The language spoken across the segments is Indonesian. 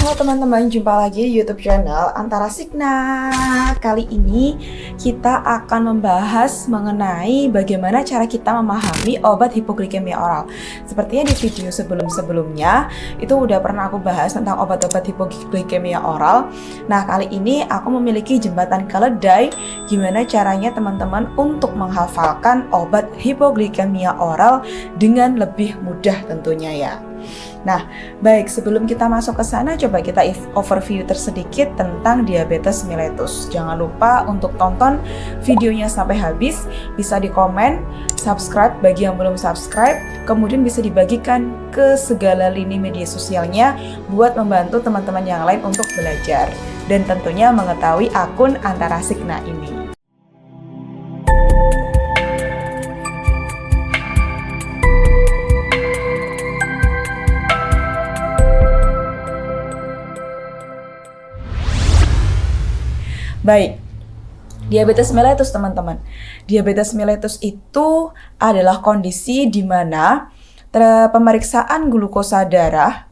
Halo teman-teman, jumpa lagi di YouTube channel Antara Signa. Kali ini kita akan membahas mengenai bagaimana cara kita memahami obat hipoglikemia oral. Sepertinya di video sebelum-sebelumnya itu udah pernah aku bahas tentang obat-obat hipoglikemia oral. Nah, kali ini aku memiliki jembatan keledai gimana caranya teman-teman untuk menghafalkan obat hipoglikemia oral dengan lebih mudah tentunya ya. Nah, baik, sebelum kita masuk ke sana, coba kita overview tersedikit tentang diabetes mellitus. Jangan lupa untuk tonton videonya sampai habis, bisa di komen, subscribe bagi yang belum subscribe, kemudian bisa dibagikan ke segala lini media sosialnya buat membantu teman-teman yang lain untuk belajar. Dan tentunya mengetahui akun Antara Signa ini. Baik, diabetes mellitus teman-teman. Diabetes mellitus itu adalah kondisi di mana pemeriksaan glukosa darah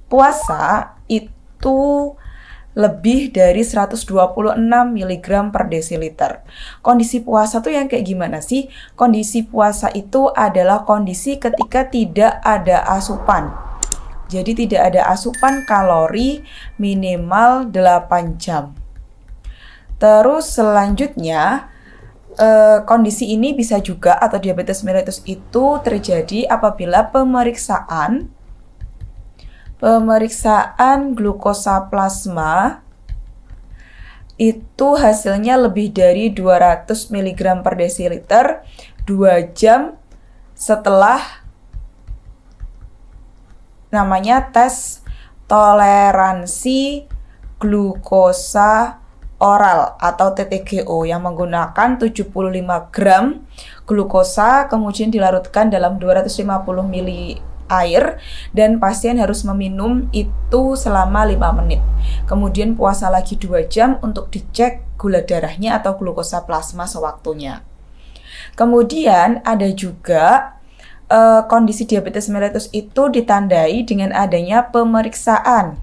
puasa itu lebih dari 126 mg per desiliter. Kondisi puasa tuh yang kayak gimana sih? Kondisi puasa itu adalah kondisi ketika tidak ada asupan. Jadi tidak ada asupan kalori minimal 8 jam. Terus selanjutnya kondisi ini bisa juga atau diabetes mellitus itu terjadi apabila pemeriksaan glukosa plasma itu hasilnya lebih dari 200 mg per desiliter 2 jam setelah namanya tes toleransi glukosa oral atau TTGO yang menggunakan 75 gram glukosa kemudian dilarutkan dalam 250 ml air dan pasien harus meminum itu selama 5 menit. Kemudian puasa lagi 2 jam untuk dicek gula darahnya atau glukosa plasma sewaktunya. Kemudian ada juga kondisi diabetes mellitus itu ditandai dengan adanya pemeriksaan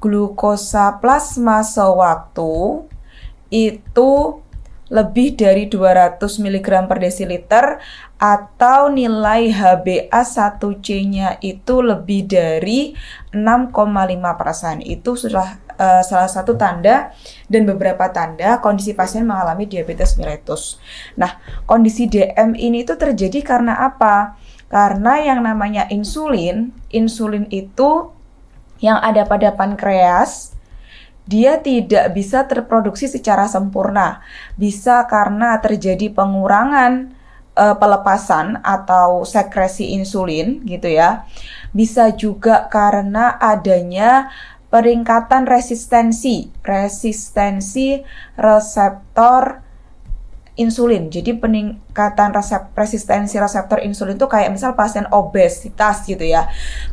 glukosa plasma sewaktu itu lebih dari 200 mg per desiliter atau nilai HbA1c-nya itu lebih dari 6,5%. Itu sudah salah satu tanda dan beberapa tanda kondisi pasien mengalami diabetes mellitus. Nah, kondisi DM ini itu terjadi karena apa? Karena yang namanya insulin itu yang ada pada pankreas dia tidak bisa terproduksi secara sempurna. Bisa karena terjadi pengurangan pelepasan atau sekresi insulin gitu ya. Bisa juga karena adanya peningkatan resistensi reseptor insulin. Jadi peningkatan resistensi reseptor insulin itu kayak misal pasien obesitas gitu ya.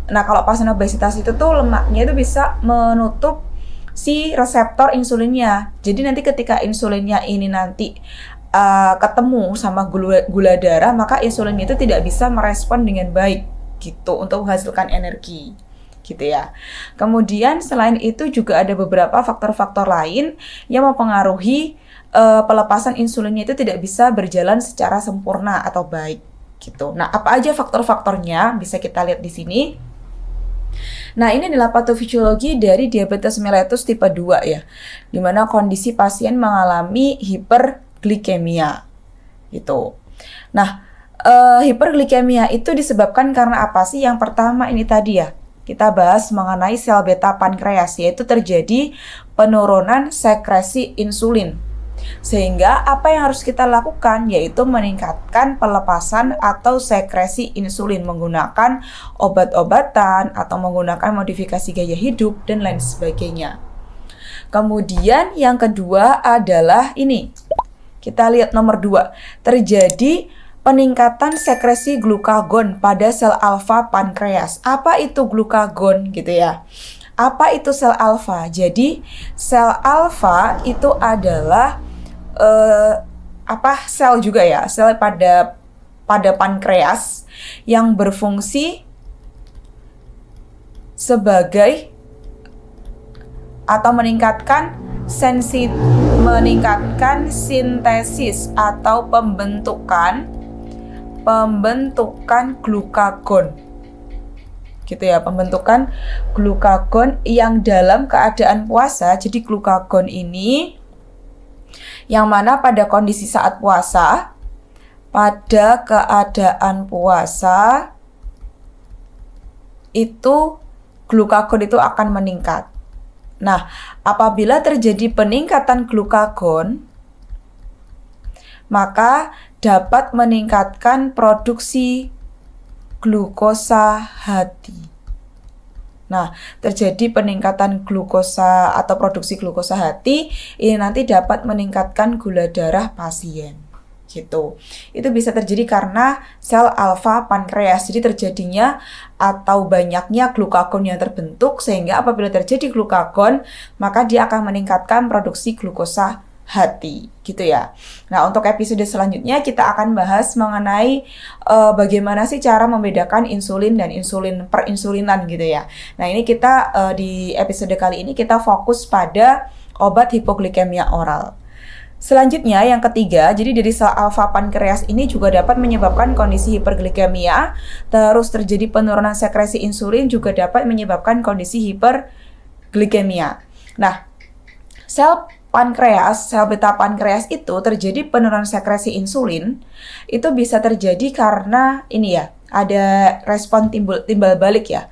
Nah, kalau pasien obesitas itu tuh lemaknya itu bisa menutup si reseptor insulinnya. Jadi nanti ketika insulinnya ini nanti ketemu sama gula darah, maka insulinnya itu tidak bisa merespon dengan baik gitu untuk menghasilkan energi. Gitu ya. Kemudian selain itu juga ada beberapa faktor-faktor lain yang mempengaruhi pelepasan insulinnya itu tidak bisa berjalan secara sempurna atau baik gitu. Nah, apa aja faktor-faktornya bisa kita lihat di sini. Nah, ini adalah patofisiologi dari diabetes mellitus tipe 2 ya. Di mana kondisi pasien mengalami hiperglikemia gitu. Nah, hiperglikemia itu disebabkan karena apa sih? Yang pertama ini tadi ya. Kita bahas mengenai sel beta pankreas, yaitu terjadi penurunan sekresi insulin. Sehingga apa yang harus kita lakukan yaitu meningkatkan pelepasan atau sekresi insulin menggunakan obat-obatan atau menggunakan modifikasi gaya hidup dan lain sebagainya. Kemudian yang kedua adalah ini. Kita lihat nomor 2. Terjadi peningkatan sekresi glukagon pada sel alfa pankreas. Apa itu glukagon gitu ya? Apa itu sel alfa? Jadi sel alfa itu adalah sel juga ya, sel pada pada pankreas yang berfungsi sebagai atau meningkatkan sintesis atau pembentukan glukagon. Gitu ya, pembentukan glukagon yang dalam keadaan puasa. Jadi glukagon ini yang mana pada kondisi saat puasa, pada keadaan puasa itu glukagon itu akan meningkat. Nah, apabila terjadi peningkatan glukagon, maka dapat meningkatkan produksi glukosa hati. Nah, terjadi peningkatan glukosa atau produksi glukosa hati, ini nanti dapat meningkatkan gula darah pasien. Gitu. Itu bisa terjadi karena sel alfa pankreas. Jadi terjadinya atau banyaknya glukagon yang terbentuk, sehingga apabila terjadi glukagon, maka dia akan meningkatkan produksi glukosa hati, gitu ya. Nah, untuk episode selanjutnya kita akan bahas mengenai bagaimana sih cara membedakan insulin dan insulin perinsulinan, gitu ya. Nah, ini kita di episode kali ini kita fokus pada obat hipoglikemia oral. Selanjutnya yang ketiga, jadi dari sel alfa pankreas ini juga dapat menyebabkan kondisi hiperglikemia, terus terjadi penurunan sekresi insulin juga dapat menyebabkan kondisi hiperglikemia. Nah, sel beta pankreas itu terjadi penurunan sekresi insulin, itu bisa terjadi karena ini ya, ada respon timbal balik ya.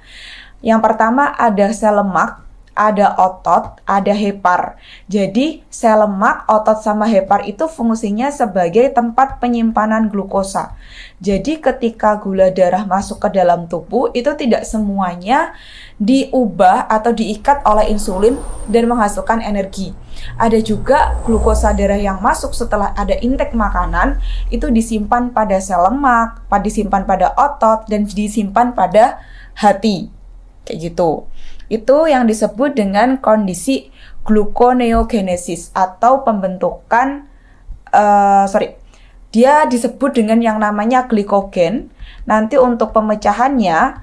Yang pertama ada sel lemak, ada otot, ada hepar. Jadi sel lemak, otot sama hepar itu fungsinya sebagai tempat penyimpanan glukosa. Jadi ketika gula darah masuk ke dalam tubuh, itu tidak semuanya diubah atau diikat oleh insulin dan menghasilkan energi. Ada juga glukosa darah yang masuk setelah ada intake makanan, itu disimpan pada sel lemak, disimpan pada otot, dan disimpan pada hati. Kayak gitu. Itu yang disebut dengan kondisi gluconeogenesis atau pembentukan dia disebut dengan yang namanya glikogen. Nanti untuk pemecahannya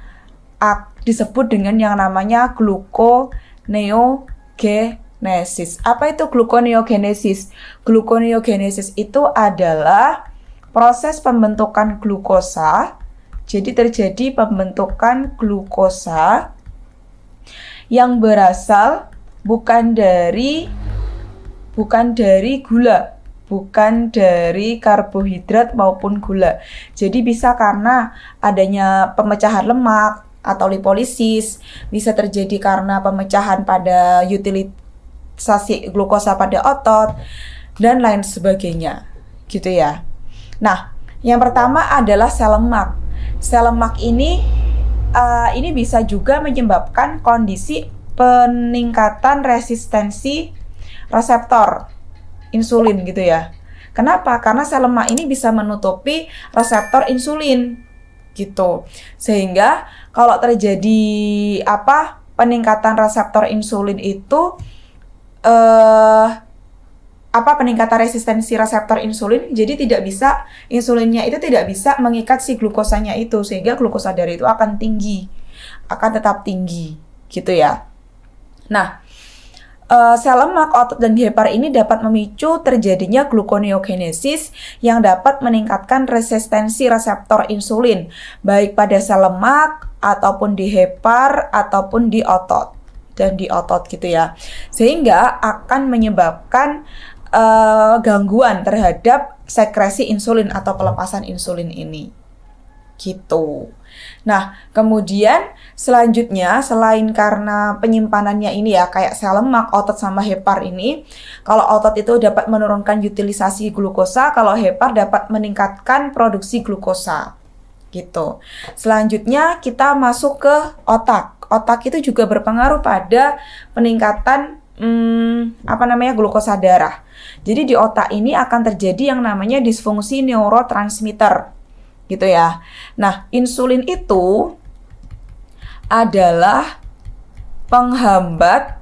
disebut dengan yang namanya gluconeogenesis. Apa itu gluconeogenesis? Gluconeogenesis itu adalah proses pembentukan glukosa. Jadi terjadi pembentukan glukosa yang berasal bukan dari gula, bukan dari karbohidrat maupun gula. Jadi bisa karena adanya pemecahan lemak atau lipolisis, bisa terjadi karena pemecahan pada utilisasi glukosa pada otot, dan lain sebagainya. Gitu ya. Nah, yang pertama adalah sel lemak. Sel lemak ini bisa juga menyebabkan kondisi peningkatan resistensi reseptor insulin gitu ya. Kenapa? Karena sel lemak ini bisa menutupi reseptor insulin gitu. Sehingga kalau terjadi peningkatan reseptor insulin itu peningkatan resistensi reseptor insulin, jadi insulinnya itu tidak bisa mengikat si glukosanya itu, sehingga glukosa darah itu akan tetap tinggi gitu ya. Nah, sel lemak, otot, dan hepar ini dapat memicu terjadinya gluconeogenesis yang dapat meningkatkan resistensi reseptor insulin, baik pada sel lemak, ataupun di hepar, ataupun di otot, dan di otot gitu ya. Sehingga akan menyebabkan gangguan terhadap sekresi insulin atau pelepasan insulin ini. Gitu. Nah, kemudian selanjutnya selain karena penyimpanannya ini ya kayak sel lemak, otot sama hepar ini, kalau otot itu dapat menurunkan utilisasi glukosa, kalau hepar dapat meningkatkan produksi glukosa. Gitu. Selanjutnya kita masuk ke otak. Otak itu juga berpengaruh pada peningkatan glukosa darah. Jadi di otak ini akan terjadi yang namanya disfungsi neurotransmitter. Gitu ya. Nah, insulin itu adalah penghambat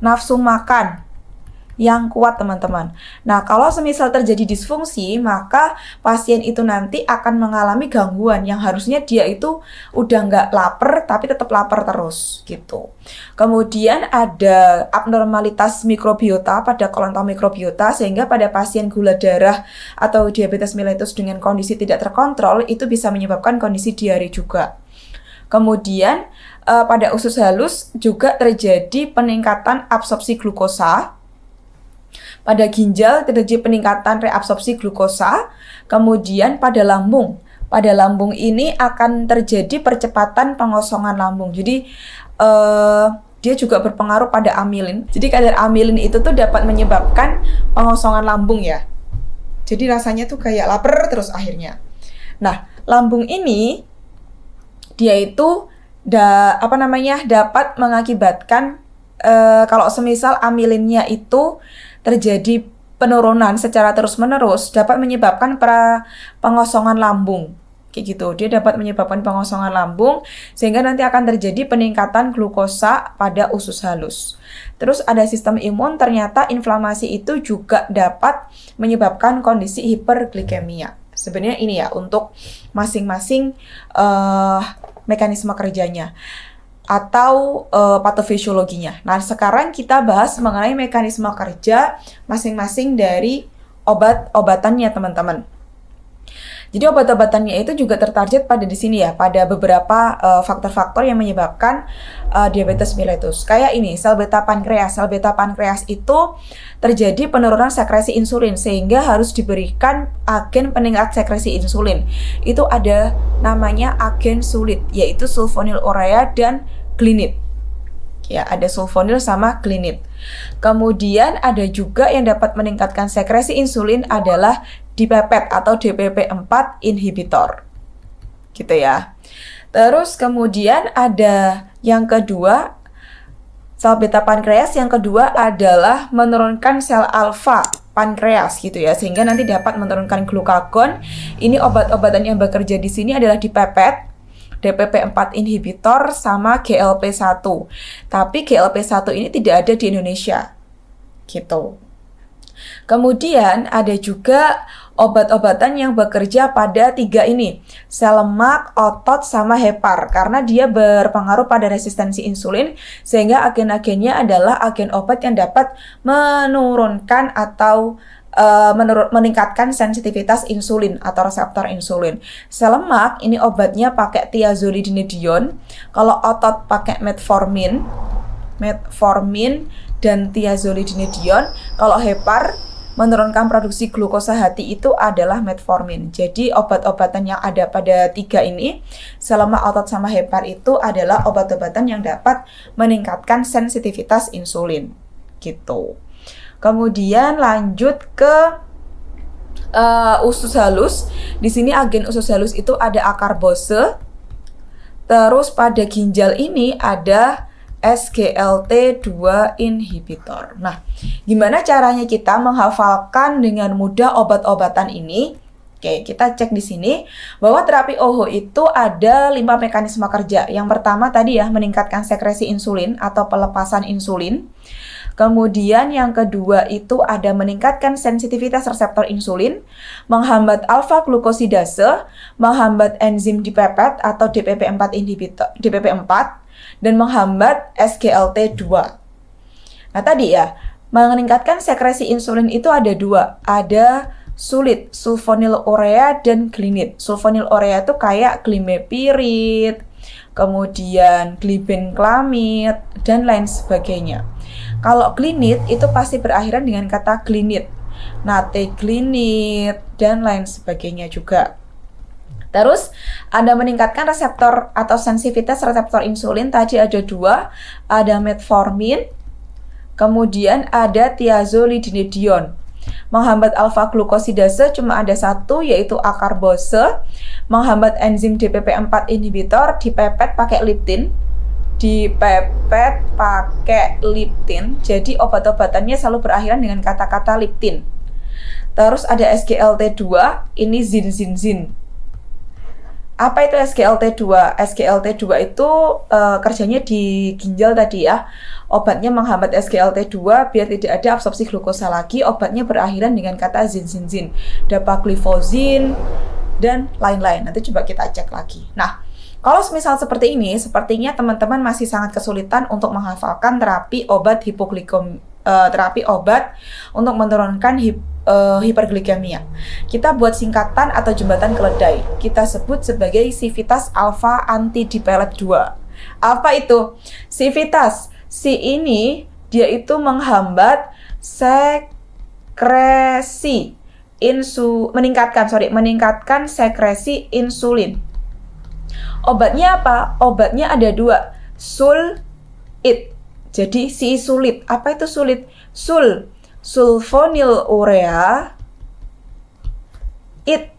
nafsu makan yang kuat, teman-teman. Nah, kalau semisal terjadi disfungsi, maka pasien itu nanti akan mengalami gangguan yang harusnya dia itu udah nggak lapar, tapi tetap lapar terus, gitu. Kemudian ada abnormalitas mikrobiota pada kolon mikrobiota, sehingga pada pasien gula darah atau diabetes mellitus dengan kondisi tidak terkontrol, itu bisa menyebabkan kondisi diare juga. Kemudian pada usus halus juga terjadi peningkatan absorpsi glukosa. Pada ginjal terjadi peningkatan reabsorpsi glukosa. Kemudian pada lambung ini akan terjadi percepatan pengosongan lambung. Jadi dia juga berpengaruh pada amilin. Jadi kadar amilin itu tuh dapat menyebabkan pengosongan lambung ya. Jadi rasanya tuh kayak lapar terus akhirnya. Nah, lambung ini dia itu dapat mengakibatkan kalau semisal amilinnya itu terjadi penurunan secara terus-menerus, dapat menyebabkan pengosongan lambung. Kayak gitu, dia dapat menyebabkan pengosongan lambung sehingga nanti akan terjadi peningkatan glukosa pada usus halus. Terus ada sistem imun, ternyata inflamasi itu juga dapat menyebabkan kondisi hiperglikemia. Sebenarnya ini ya untuk masing-masing mekanisme kerjanya atau patofisiologinya. Nah, sekarang kita bahas mengenai mekanisme kerja masing-masing dari obat-obatannya, teman-teman. Jadi obat-obatannya itu juga tertarget pada di sini ya, pada beberapa faktor-faktor yang menyebabkan diabetes mellitus. Kayak ini, sel beta pankreas. Sel beta pankreas itu terjadi penurunan sekresi insulin sehingga harus diberikan agen peningkat sekresi insulin. Itu ada namanya agen sulit, yaitu sulfonylurea dan glinit. Ya, ada sulfonil sama glinit. Kemudian ada juga yang dapat meningkatkan sekresi insulin adalah dipepet atau DPP4 inhibitor. Gitu ya. Terus kemudian ada yang kedua, sel beta pankreas yang kedua adalah menurunkan sel alfa pankreas gitu ya, sehingga nanti dapat menurunkan glukagon. Ini obat-obatan yang bekerja di sini adalah dipepet, DPP4 inhibitor sama GLP1. Tapi GLP1 ini tidak ada di Indonesia. Gitu. Kemudian ada juga obat-obatan yang bekerja pada 3 ini, sel lemak, otot, sama hepar, karena dia berpengaruh pada resistensi insulin, sehingga agen-agennya adalah agen obat yang dapat menurunkan atau meningkatkan sensitivitas insulin atau reseptor insulin. Sel lemak ini obatnya pakai thiazolidinedion, kalau otot pakai metformin dan thiazolidinedion, kalau hepar menurunkan produksi glukosa hati itu adalah metformin. Jadi obat-obatan yang ada pada 3 ini, sel lemak, otot, sama hepar itu adalah obat-obatan yang dapat meningkatkan sensitivitas insulin. Gitu. Kemudian lanjut ke usus halus. Di sini agen usus halus itu ada akarbose. Terus pada ginjal ini ada SGLT2 inhibitor. Nah, gimana caranya kita menghafalkan dengan mudah obat-obatan ini? Oke, kita cek di sini bahwa terapi OHO itu ada 5 mekanisme kerja. Yang pertama tadi ya, meningkatkan sekresi insulin atau pelepasan insulin. Kemudian yang kedua itu ada meningkatkan sensitivitas reseptor insulin, menghambat alfa glukosidase, menghambat enzim dipepet atau DPP4 inhibitor, DPP4, dan menghambat SGLT2. Nah tadi ya, meningkatkan sekresi insulin itu ada 2, ada sulit, sulfonylurea dan glinit. Sulfonylurea itu kayak glimepirid, kemudian glibenclamid, dan lain sebagainya. Kalau glinit itu pasti berakhiran dengan kata glinit, nateglinit, dan lain sebagainya juga. Terus ada meningkatkan reseptor atau sensitivitas reseptor insulin, tadi ada 2, ada metformin, kemudian ada thiazolidinedion. Menghambat alfa glukosidase cuma ada 1, yaitu akarbose. Menghambat enzim DPP4 inhibitor dipepet pakai leptin. Jadi obat-obatannya selalu berakhiran dengan kata-kata leptin. Terus ada SGLT2, ini zin. Apa itu SGLT2? SGLT2 itu kerjanya di ginjal tadi ya. Obatnya menghambat SGLT2 biar tidak ada absorpsi glukosa lagi. Obatnya berakhiran dengan kata zin, dapagliflozin, dan lain-lain. Nanti coba kita cek lagi. Nah, kalau misal seperti ini, sepertinya teman-teman masih sangat kesulitan untuk menghafalkan terapi obat terapi obat untuk menurunkan hiperglikemia. Kita buat singkatan atau jembatan keledai. Kita sebut sebagai Civitas Alpha Antidipelet 2. Apa itu? Civitas. Si ini dia itu menghambat sekresi meningkatkan sekresi insulin. Obatnya apa? Obatnya ada 2. Sulfit. Jadi si sulit. Apa itu sulit? Sulfonylurea.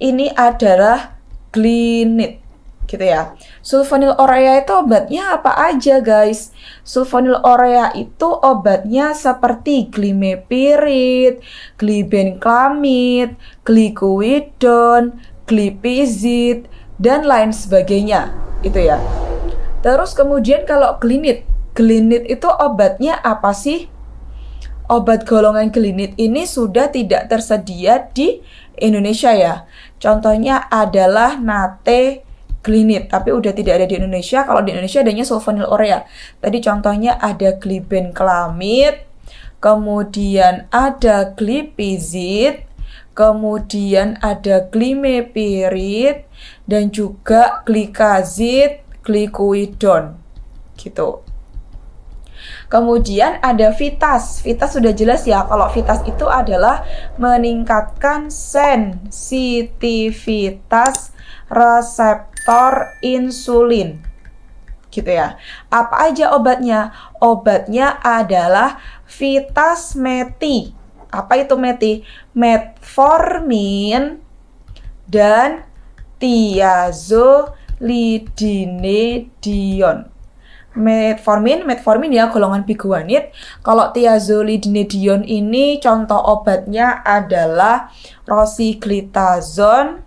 Ini adalah glinit, gitu ya. Sulfonylurea itu obatnya apa aja, guys? Sulfonylurea itu obatnya seperti glimepirid, glibenclamid, glycoidone, glipizid, dan lain sebagainya, itu ya. Terus kemudian kalau glinit itu obatnya apa sih? Obat golongan glinit ini sudah tidak tersedia di Indonesia ya. Contohnya adalah nateglinit, tapi udah tidak ada di Indonesia. Kalau di Indonesia adanya sulfonylurea. Tadi contohnya ada glibenclamid, kemudian ada glipizid, kemudian ada glimepirid, dan juga glikazid, glikoidon, gitu. Kemudian ada Vitas. Vitas sudah jelas ya, kalau Vitas itu adalah meningkatkan sensitivitas reseptor insulin, gitu ya. Apa aja obatnya? Obatnya adalah Vitas Meti. Apa itu Meti? Metformin dan thiazolidinedion. Metformin ya golongan biguanid. Kalau thiazolidinedion ini contoh obatnya adalah rosiglitazone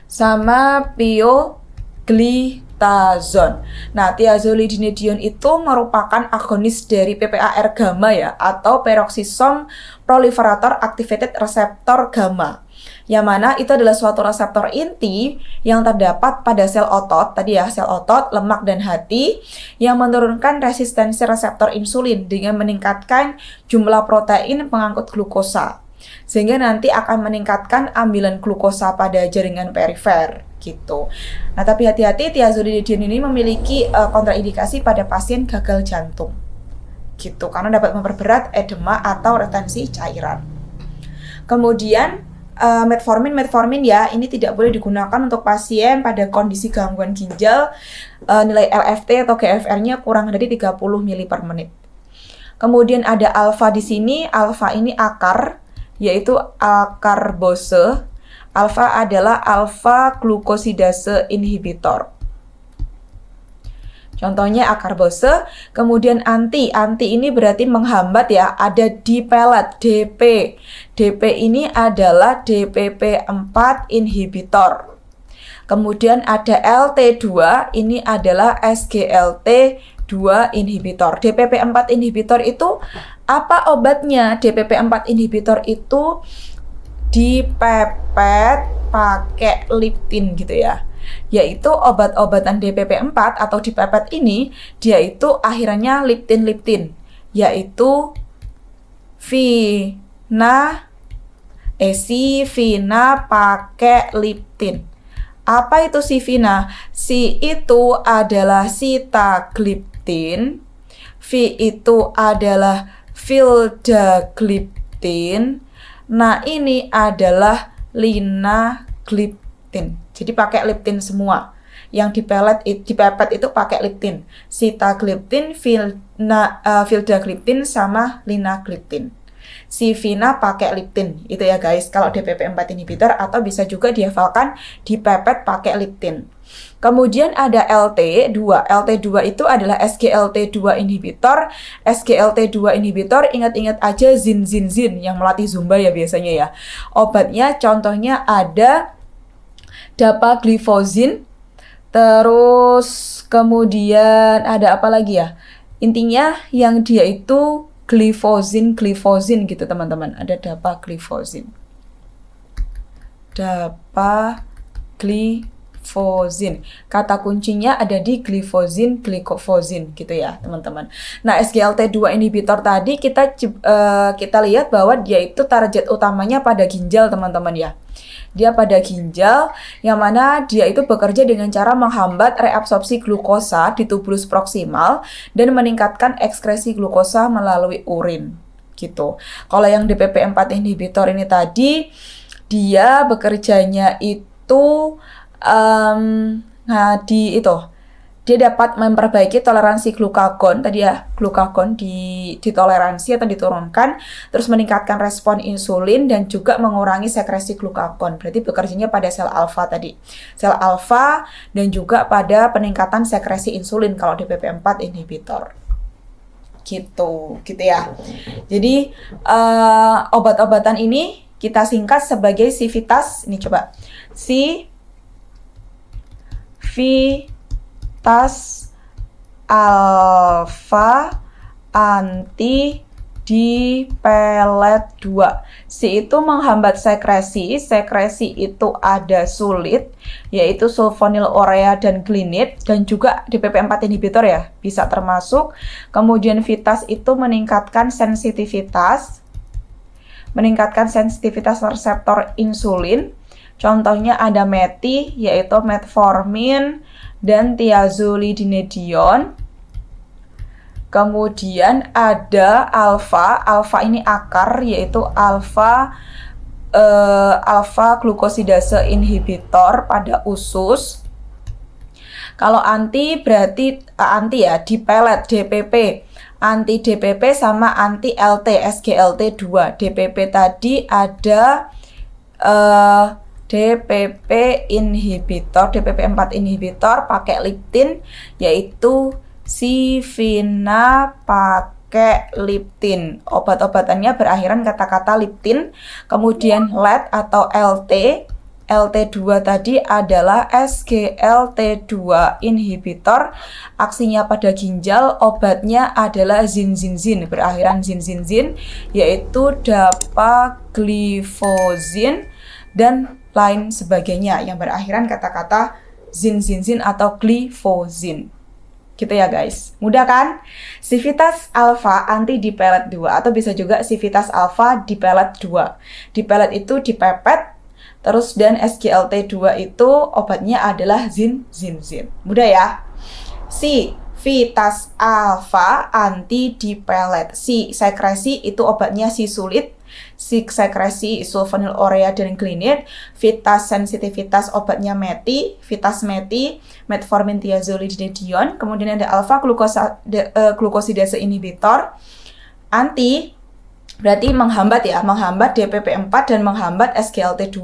sama pioglitazone. Nah, thiazolidinedion itu merupakan agonis dari PPAR gamma ya, atau peroxisome proliferator activated receptor gamma. Yang mana itu adalah suatu reseptor inti yang terdapat pada sel otot, tadi ya, sel otot, lemak, dan hati, yang menurunkan resistensi reseptor insulin dengan meningkatkan jumlah protein pengangkut glukosa, sehingga nanti akan meningkatkan ambilan glukosa pada jaringan perifer, gitu. Nah, tapi hati-hati, thiazolidinedion ini memiliki kontraindikasi pada pasien gagal jantung, gitu, karena dapat memperberat edema atau retensi cairan. Kemudian metformin ya, ini tidak boleh digunakan untuk pasien pada kondisi gangguan ginjal, nilai LFT atau GFR-nya kurang dari 30 ml per menit. Kemudian ada alfa di sini. Alfa ini akar, yaitu akarbose. Alfa adalah alfa glukosidase inhibitor. Contohnya akarbose. Kemudian anti ini berarti menghambat ya, ada dipelet, DP. DP ini adalah DPP4 inhibitor. Kemudian ada LT2, ini adalah SGLT2 inhibitor. DPP4 inhibitor itu apa obatnya? DPP4 inhibitor itu dipepet pakai liptin, gitu ya. Yaitu obat-obatan DPP4 atau dipepet ini, dia itu akhirannya liptin, yaitu sivina pakai liptin. Apa itu sivina? Si itu adalah sitagliptin, V itu adalah vildagliptin, nah ini adalah linagliptin. Jadi pakai liptin semua. Yang dipepet itu pakai liptin. Sitagliptin, vildagliptin, sama linagliptin. Sivina pakai liptin. Itu ya guys, kalau DPP4 inhibitor, atau bisa juga dihafalkan dipepet pakai liptin. Kemudian ada LT2. LT2 itu adalah SGLT2 inhibitor. SGLT2 inhibitor, ingat-ingat aja zin yang melatih Zumba ya biasanya ya. Obatnya contohnya ada dapagliflozin. Terus kemudian ada apa lagi ya? Intinya yang dia itu gliflozin gitu teman-teman. Ada dapagliflozin. Dapagliflozin. Kata kuncinya ada di gliflozin, glikofozin gitu ya teman-teman. Nah SGLT2 inhibitor tadi kita lihat bahwa dia itu target utamanya pada ginjal teman-teman ya. Dia pada ginjal, yang mana dia itu bekerja dengan cara menghambat reabsorpsi glukosa di tubulus proksimal dan meningkatkan ekskresi glukosa melalui urin gitu. Kalau yang DPP4 inhibitor ini tadi, dia bekerjanya itu dia dapat memperbaiki toleransi glukagon tadi ya, glukagon ditoleransi atau diturunkan, terus meningkatkan respon insulin dan juga mengurangi sekresi glukagon. Berarti bekerjanya pada sel alfa tadi. Sel alfa dan juga pada peningkatan sekresi insulin kalau DPP4 inhibitor. Gitu ya. Jadi obat-obatan ini kita singkat sebagai Civitas. Ini coba. Civitas alfa anti dipelet 2. C itu menghambat sekresi itu ada sulit, yaitu sulfonylurea dan glinit, dan juga DPP4 inhibitor ya, bisa termasuk. Kemudian Vitas itu meningkatkan sensitivitas reseptor insulin. Contohnya ada METI, yaitu metformin dan thiazolidinedion. Kemudian ada alfa ini akar, yaitu alfa glukosidase inhibitor pada usus. Kalau anti berarti anti ya, dipelet DPP. Anti DPP sama anti LT, SGLT2. DPP tadi ada DPP inhibitor, DPP4 inhibitor pakai liptin, yaitu Sivina pakai liptin. Obat-obatannya berakhiran kata-kata liptin. Kemudian LED atau LT. LT2 tadi adalah SGLT2 inhibitor. Aksinya pada ginjal, obatnya adalah zinzinzin, berakhiran zinzinzin, yaitu dapagliflozin dan lain sebagainya yang berakhiran kata-kata zinzinzin atau gliflozin. Gitu ya guys, mudah kan? Civitas alfa anti dipelet 2 atau bisa juga Civitas alfa dipelet 2. Dipelet itu dipepet, terus dan SGLT2 itu obatnya adalah zinzinzin. Mudah ya? Civitas alfa anti dipelet. Sekresi itu obatnya sulit. Sekresi sulfonylurea dan glinit. Vitas sensitivitas obatnya METI, Vitas METI, metformin thiazolidinedion. Kemudian ada alfa glukosidase inhibitor. Anti berarti menghambat DPP4 dan menghambat SGLT2.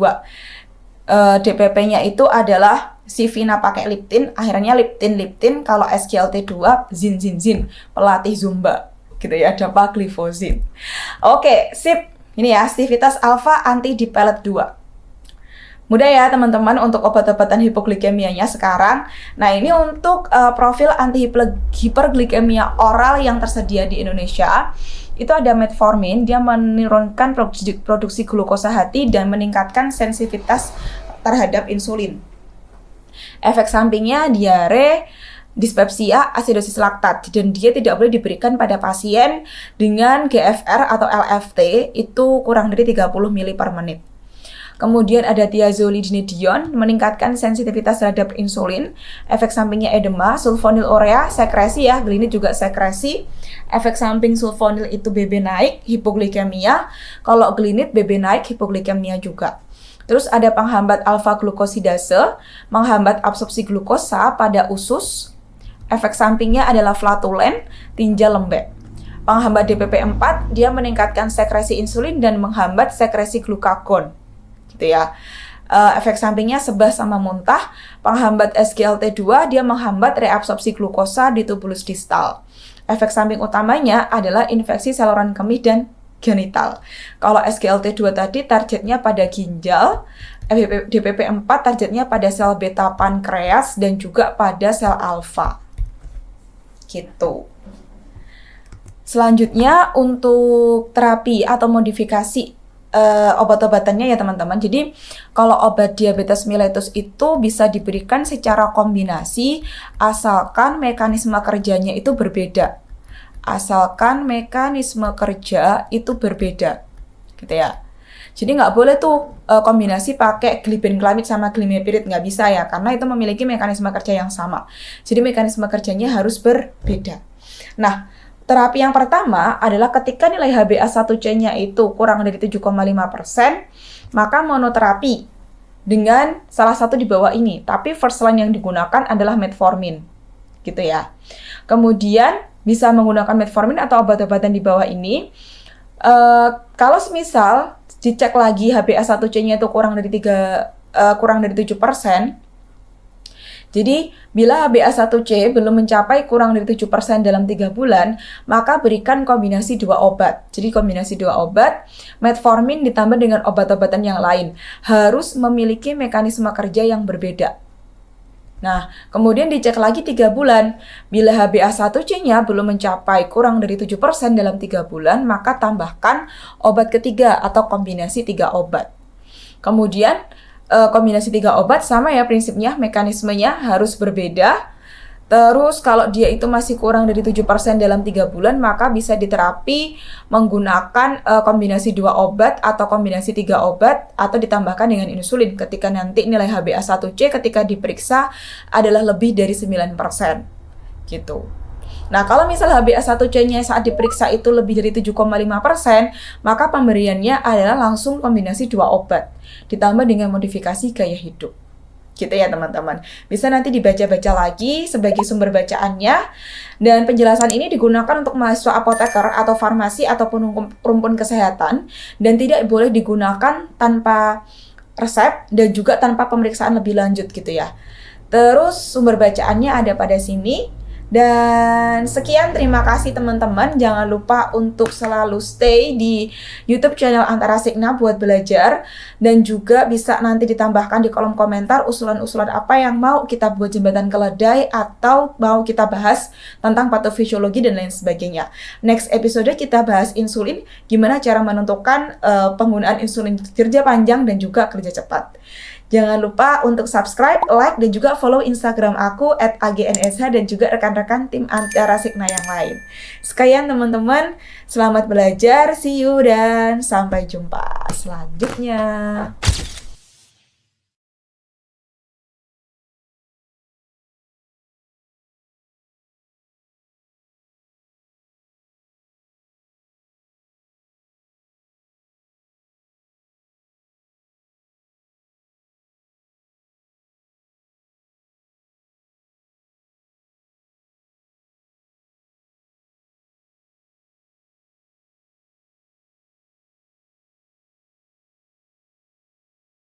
DPP-nya itu adalah Sivina pakai liptin, akhirnya liptin. Kalau SGLT2 zinzinzin, pelatih zumba gitu ya, dapagliflozin. Oke, sip. Ini ya, Civitas alfa anti dipelet 2. Mudah ya teman-teman untuk obat-obatan hipoglikemianya sekarang. Nah ini untuk profil anti hiperglikemia oral yang tersedia di Indonesia. Itu ada metformin, dia menurunkan produksi glukosa hati dan meningkatkan sensitivitas terhadap insulin. Efek sampingnya diare, dispepsia, asidosis laktat, dan dia tidak boleh diberikan pada pasien dengan GFR atau LFT itu kurang dari 30 ml per menit. Kemudian ada thiazolidinedion, meningkatkan sensitivitas terhadap insulin. Efek sampingnya edema, sulfonylurea, sekresi ya, glinit juga sekresi. Efek samping sulfonil itu BB naik, hipoglikemia. Kalau glinit BB naik, hipoglikemia juga. Terus ada penghambat alfa glukosidase, menghambat absorpsi glukosa pada usus. Efek sampingnya adalah flatulen, tinja lembek. Penghambat DPP4, dia meningkatkan sekresi insulin dan menghambat sekresi glukagon. Gitu ya. Efek sampingnya sebah sama muntah. Penghambat SGLT2, dia menghambat reabsorpsi glukosa di tubulus distal. Efek samping utamanya adalah infeksi saluran kemih dan genital. Kalau SGLT2 tadi targetnya pada ginjal, DPP-4 targetnya pada sel beta pankreas dan juga pada sel alfa. Gitu. Selanjutnya untuk terapi atau modifikasi obat-obatannya ya teman-teman. Jadi kalau obat diabetes mellitus itu bisa diberikan secara kombinasi asalkan mekanisme kerjanya itu berbeda. Asalkan mekanisme kerja itu berbeda, gitu ya. Jadi nggak boleh tuh kombinasi pakai glibenclamid sama glimepiride, nggak bisa ya, karena itu memiliki mekanisme kerja yang sama. Jadi mekanisme kerjanya harus berbeda. Nah, terapi yang pertama adalah ketika nilai HbA1c-nya itu kurang dari 7,5%, maka monoterapi dengan salah satu di bawah ini. Tapi first line yang digunakan adalah metformin, gitu ya. Kemudian bisa menggunakan metformin atau obat-obatan di bawah ini. Kalau misal dicek lagi HbA1c-nya itu kurang dari 7%. Jadi, bila HbA1c belum mencapai kurang dari 7% dalam 3 bulan, maka berikan kombinasi 2 obat. Jadi, kombinasi 2 obat, metformin ditambah dengan obat-obatan yang lain. Harus memiliki mekanisme kerja yang berbeda. Nah, kemudian dicek lagi 3 bulan. Bila HbA1c-nya belum mencapai kurang dari 7% dalam 3 bulan, maka tambahkan obat ketiga atau kombinasi 3 obat. Kemudian, kombinasi 3 obat sama ya prinsipnya, mekanismenya harus berbeda. Terus kalau dia itu masih kurang dari 7% dalam 3 bulan, maka bisa diterapi menggunakan kombinasi 2 obat atau kombinasi 3 obat atau ditambahkan dengan insulin ketika nanti nilai HbA1c ketika diperiksa adalah lebih dari 9%. Gitu. Nah, kalau misal HbA1c-nya saat diperiksa itu lebih dari 7,5%, maka pemberiannya adalah langsung kombinasi 2 obat, ditambah dengan modifikasi gaya hidup. Gitu ya teman-teman. Bisa nanti dibaca-baca lagi sebagai sumber bacaannya. Dan penjelasan ini digunakan untuk mahasiswa apoteker atau farmasi ataupun rumpun kesehatan. Dan tidak boleh digunakan tanpa resep dan juga tanpa pemeriksaan lebih lanjut gitu ya. Terus sumber bacaannya ada pada sini. Dan sekian, terima kasih teman-teman. Jangan lupa untuk selalu stay di YouTube channel Antara Signa buat belajar. Dan juga bisa nanti ditambahkan di kolom komentar usulan-usulan apa yang mau kita buat jembatan keledai atau mau kita bahas tentang patofisiologi dan lain sebagainya. Next episode kita bahas insulin, gimana cara menentukan penggunaan insulin kerja panjang dan juga kerja cepat. Jangan lupa untuk subscribe, like, dan juga follow Instagram aku @agnsh dan juga rekan-rekan tim Antara Signa yang lain. Sekian teman-teman, selamat belajar, see you, dan sampai jumpa selanjutnya.